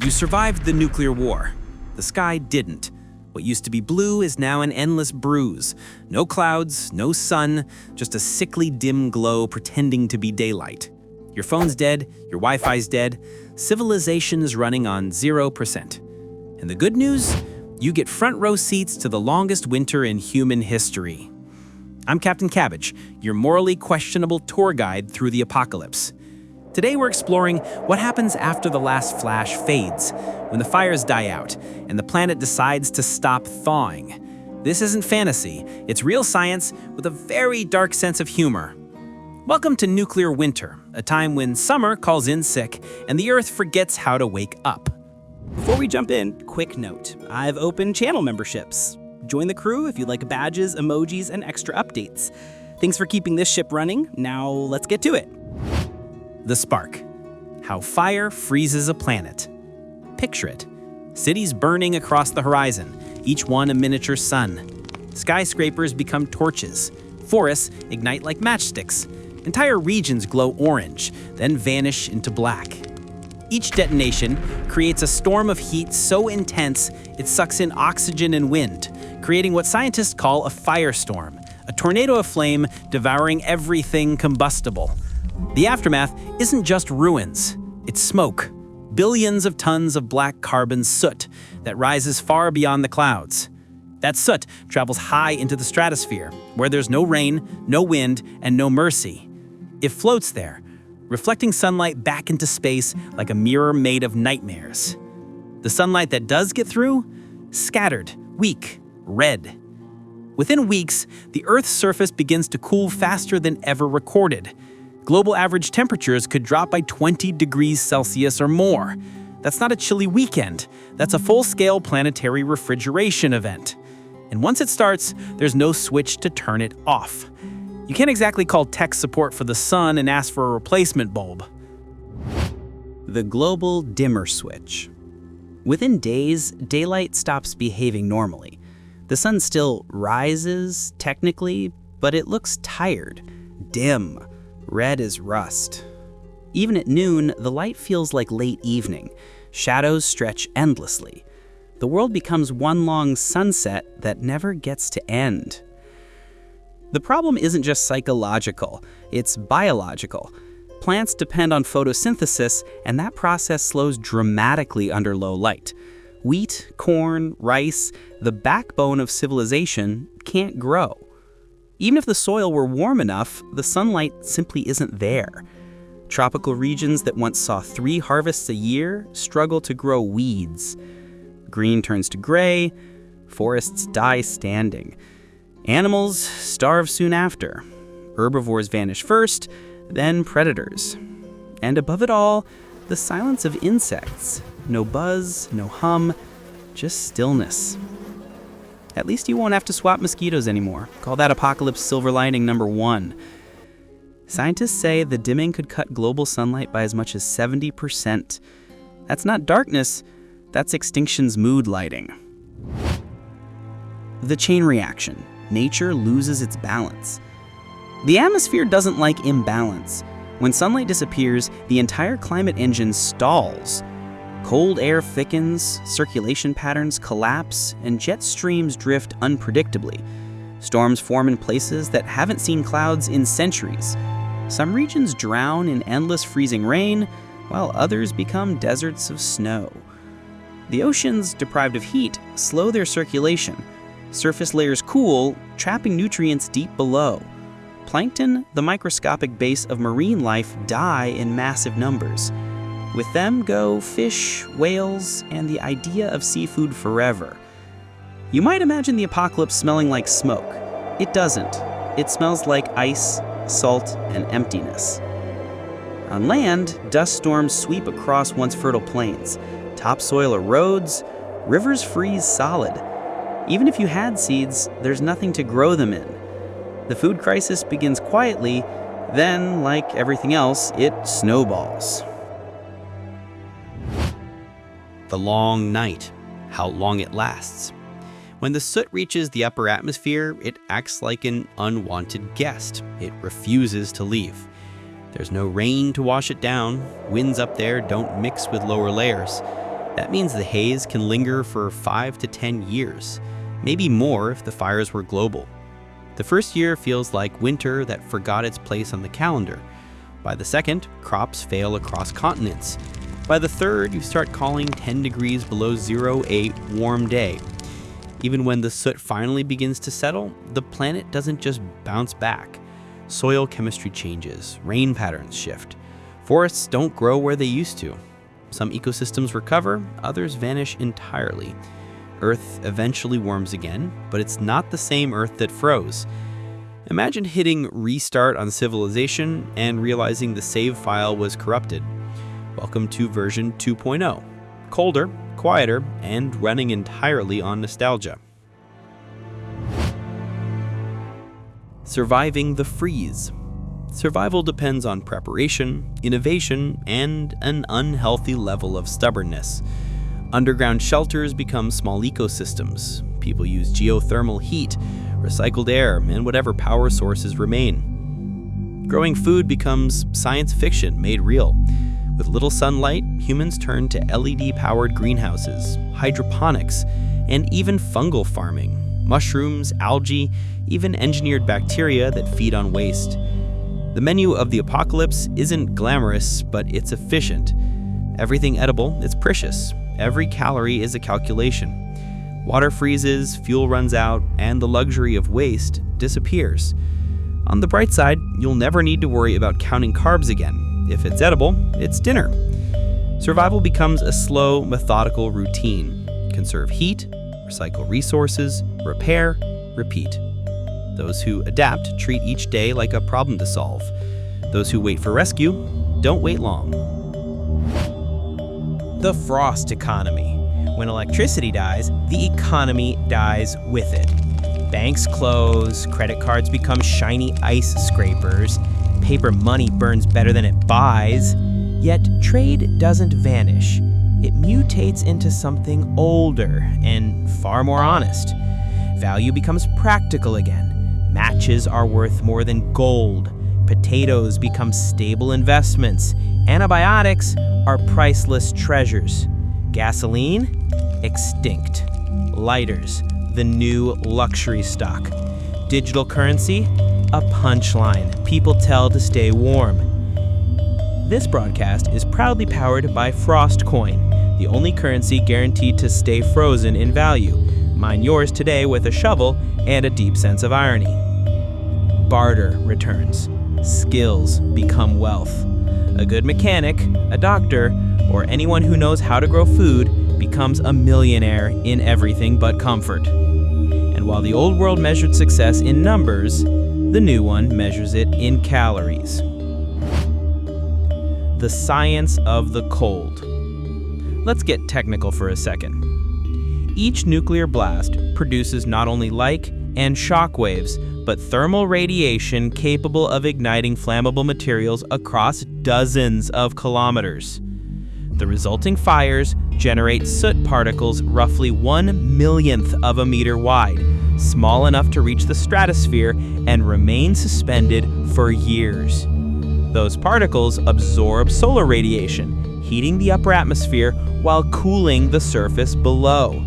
You survived the nuclear war. The sky didn't. What used to be blue is now an endless bruise. No clouds, no sun, just a sickly dim glow pretending to be daylight. Your phone's dead, your Wi-Fi's dead, civilization's running on 0%. And the good news? You get front row seats to the longest winter in human history. I'm Captain Cabbage, your morally questionable tour guide through the apocalypse. Today we're exploring what happens after the last flash fades, when the fires die out and the planet decides to stop thawing. This isn't fantasy, it's real science with a very dark sense of humor. Welcome to Nuclear Winter, a time when summer calls in sick and the Earth forgets how to wake up. Before we jump in, quick note. I've opened channel memberships. Join the crew if you'd like badges, emojis, and extra updates. Thanks for keeping this ship running. Now let's get to it. The spark. How fire freezes a planet. Picture it. Cities burning across the horizon, each one a miniature sun. Skyscrapers become torches. Forests ignite like matchsticks. Entire regions glow orange, then vanish into black. Each detonation creates a storm of heat so intense it sucks in oxygen and wind, creating what scientists call a firestorm, a tornado of flame devouring everything combustible. The aftermath isn't just ruins, it's smoke. Billions of tons of black carbon soot that rises far beyond the clouds. That soot travels high into the stratosphere, where there's no rain, no wind, and no mercy. It floats there, reflecting sunlight back into space like a mirror made of nightmares. The sunlight that does get through? Scattered, weak, red. Within weeks, the Earth's surface begins to cool faster than ever recorded. Global average temperatures could drop by 20 degrees Celsius or more. That's not a chilly weekend. That's a full-scale planetary refrigeration event. And once it starts, there's no switch to turn it off. You can't exactly call tech support for the sun and ask for a replacement bulb. The global dimmer switch. Within days, daylight stops behaving normally. The sun still rises, technically, but it looks tired, dim, red as rust. Even at noon, the light feels like late evening. Shadows stretch endlessly. The world becomes one long sunset that never gets to end. The problem isn't just psychological, it's biological. Plants depend on photosynthesis, and that process slows dramatically under low light. Wheat, corn, rice, the backbone of civilization, can't grow. Even if the soil were warm enough, the sunlight simply isn't there. Tropical regions that once saw 3 harvests a year struggle to grow weeds. Green turns to gray, forests die standing. Animals starve soon after. Herbivores vanish first, then predators. And above it all, the silence of insects. No buzz, no hum, just stillness. At least you won't have to swap mosquitoes anymore. Call that apocalypse silver lining number 1. Scientists say the dimming could cut global sunlight by as much as 70%. That's not darkness, that's extinction's mood lighting. The chain reaction. Nature loses its balance. The atmosphere doesn't like imbalance. When sunlight disappears, the entire climate engine stalls. Cold air thickens, circulation patterns collapse, and jet streams drift unpredictably. Storms form in places that haven't seen clouds in centuries. Some regions drown in endless freezing rain, while others become deserts of snow. The oceans, deprived of heat, slow their circulation. Surface layers cool, trapping nutrients deep below. Plankton, the microscopic base of marine life, die in massive numbers. With them go fish, whales, and the idea of seafood forever. You might imagine the apocalypse smelling like smoke. It doesn't. It smells like ice, salt, and emptiness. On land, dust storms sweep across once fertile plains. Topsoil erodes, rivers freeze solid. Even if you had seeds, there's nothing to grow them in. The food crisis begins quietly, then, like everything else, it snowballs. The long night, how long it lasts. When the soot reaches the upper atmosphere, it acts like an unwanted guest. It refuses to leave. There's no rain to wash it down. Winds up there don't mix with lower layers. That means the haze can linger for 5 to 10 years, maybe more if the fires were global. The first year feels like winter that forgot its place on the calendar. By the second, crops fail across continents. By the third, you start calling 10 degrees below zero a warm day. Even when the soot finally begins to settle, the planet doesn't just bounce back. Soil chemistry changes, rain patterns shift. Forests don't grow where they used to. Some ecosystems recover, others vanish entirely. Earth eventually warms again, but it's not the same Earth that froze. Imagine hitting restart on civilization and realizing the save file was corrupted. Welcome to version 2.0. Colder, quieter, and running entirely on nostalgia. Surviving the freeze. Survival depends on preparation, innovation, and an unhealthy level of stubbornness. Underground shelters become small ecosystems. People use geothermal heat, recycled air, and whatever power sources remain. Growing food becomes science fiction made real. With little sunlight, humans turn to LED-powered greenhouses, hydroponics, and even fungal farming. Mushrooms, algae, even engineered bacteria that feed on waste. The menu of the apocalypse isn't glamorous, but it's efficient. Everything edible is precious. Every calorie is a calculation. Water freezes, fuel runs out, and the luxury of waste disappears. On the bright side, you'll never need to worry about counting carbs again. If it's edible, it's dinner. Survival becomes a slow, methodical routine. Conserve heat, recycle resources, repair, repeat. Those who adapt treat each day like a problem to solve. Those who wait for rescue don't wait long. The frost economy. When electricity dies, the economy dies with it. Banks close, credit cards become shiny ice scrapers, paper money burns better than it buys. Yet trade doesn't vanish. It mutates into something older and far more honest. Value becomes practical again. Matches are worth more than gold. Potatoes become stable investments. Antibiotics are priceless treasures. Gasoline? Extinct. Lighters, the new luxury stock. Digital currency? A punchline people tell to stay warm. This broadcast is proudly powered by Frostcoin, the only currency guaranteed to stay frozen in value. Mine yours today with a shovel and a deep sense of irony. Barter returns. Skills become wealth. A good mechanic, a doctor, or anyone who knows how to grow food becomes a millionaire in everything but comfort. And while the old world measured success in numbers, the new one measures it in calories. The science of the cold. Let's get technical for a second. Each nuclear blast produces not only light and shock waves, but thermal radiation capable of igniting flammable materials across dozens of kilometers. The resulting fires generate soot particles roughly 1/1,000,000th of a meter wide, small enough to reach the stratosphere and remain suspended for years. Those particles absorb solar radiation, heating the upper atmosphere while cooling the surface below.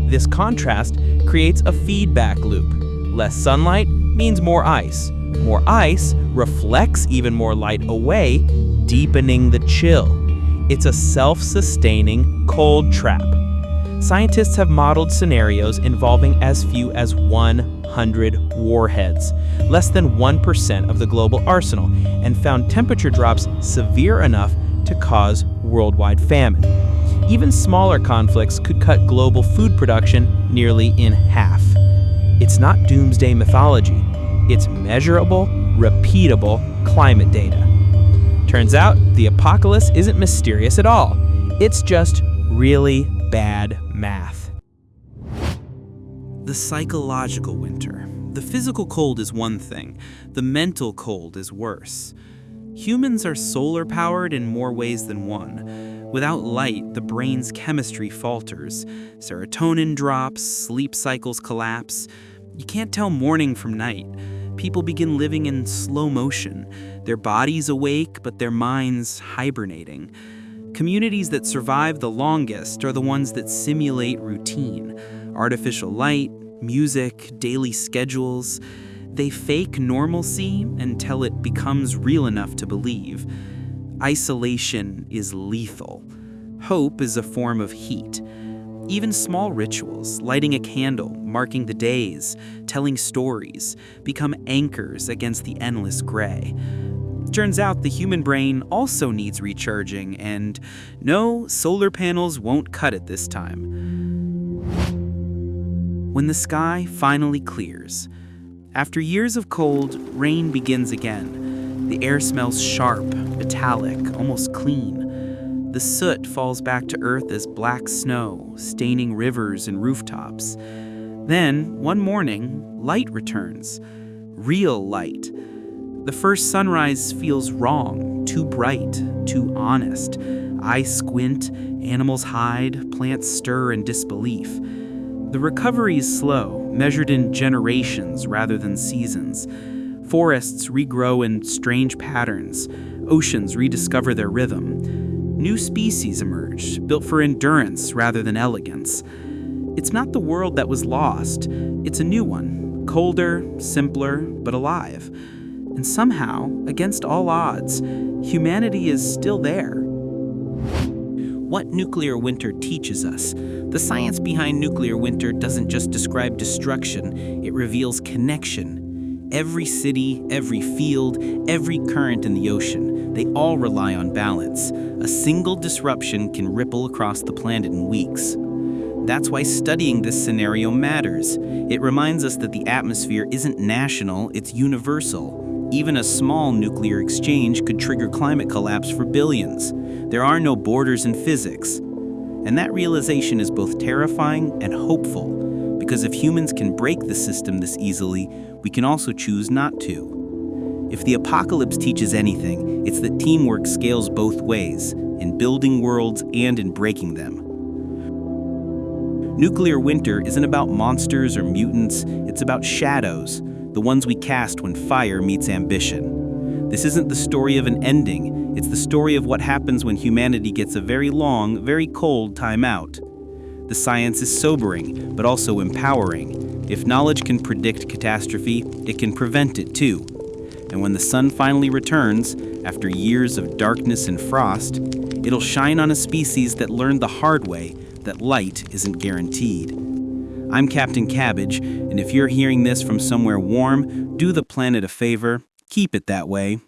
This contrast creates a feedback loop. Less sunlight means more ice. More ice reflects even more light away, deepening the chill. It's a self-sustaining cold trap. Scientists have modeled scenarios involving as few as 100 warheads, less than 1% of the global arsenal, and found temperature drops severe enough to cause worldwide famine. Even smaller conflicts could cut global food production nearly in half. It's not doomsday mythology. It's measurable, repeatable climate data. Turns out, the apocalypse isn't mysterious at all. It's just really bad math. The psychological winter. The physical cold is one thing. The mental cold is worse. Humans are solar-powered in more ways than one. Without light, the brain's chemistry falters. Serotonin drops, sleep cycles collapse. You can't tell morning from night. People begin living in slow motion. Their bodies awake, but their minds hibernating. Communities that survive the longest are the ones that simulate routine. Artificial light, music, daily schedules. They fake normalcy until it becomes real enough to believe. Isolation is lethal. Hope is a form of heat. Even small rituals, lighting a candle, marking the days, telling stories, become anchors against the endless gray. Turns out the human brain also needs recharging, and no, solar panels won't cut it this time. When the sky finally clears, after years of cold, rain begins again. The air smells sharp, metallic, almost clean. The soot falls back to earth as black snow, staining rivers and rooftops. Then, one morning, light returns. Real light. The first sunrise feels wrong, too bright, too honest. Eyes squint, animals hide, plants stir in disbelief. The recovery is slow, measured in generations rather than seasons. Forests regrow in strange patterns. Oceans rediscover their rhythm. New species emerge, built for endurance rather than elegance. It's not the world that was lost. It's a new one, colder, simpler, but alive. And somehow, against all odds, humanity is still there. What nuclear winter teaches us. The science behind nuclear winter doesn't just describe destruction, it reveals connection. Every city, every field, every current in the ocean, they all rely on balance. A single disruption can ripple across the planet in weeks. That's why studying this scenario matters. It reminds us that the atmosphere isn't national, it's universal. Even a small nuclear exchange could trigger climate collapse for billions. There are no borders in physics. And that realization is both terrifying and hopeful, because if humans can break the system this easily, we can also choose not to. If the apocalypse teaches anything, it's that teamwork scales both ways, in building worlds and in breaking them. Nuclear winter isn't about monsters or mutants, it's about shadows, the ones we cast when fire meets ambition. This isn't the story of an ending, it's the story of what happens when humanity gets a very long, very cold time out. The science is sobering, but also empowering. If knowledge can predict catastrophe, it can prevent it too. And when the sun finally returns, after years of darkness and frost, it'll shine on a species that learned the hard way that light isn't guaranteed. I'm Captain Cabbage, and if you're hearing this from somewhere warm, do the planet a favor, keep it that way.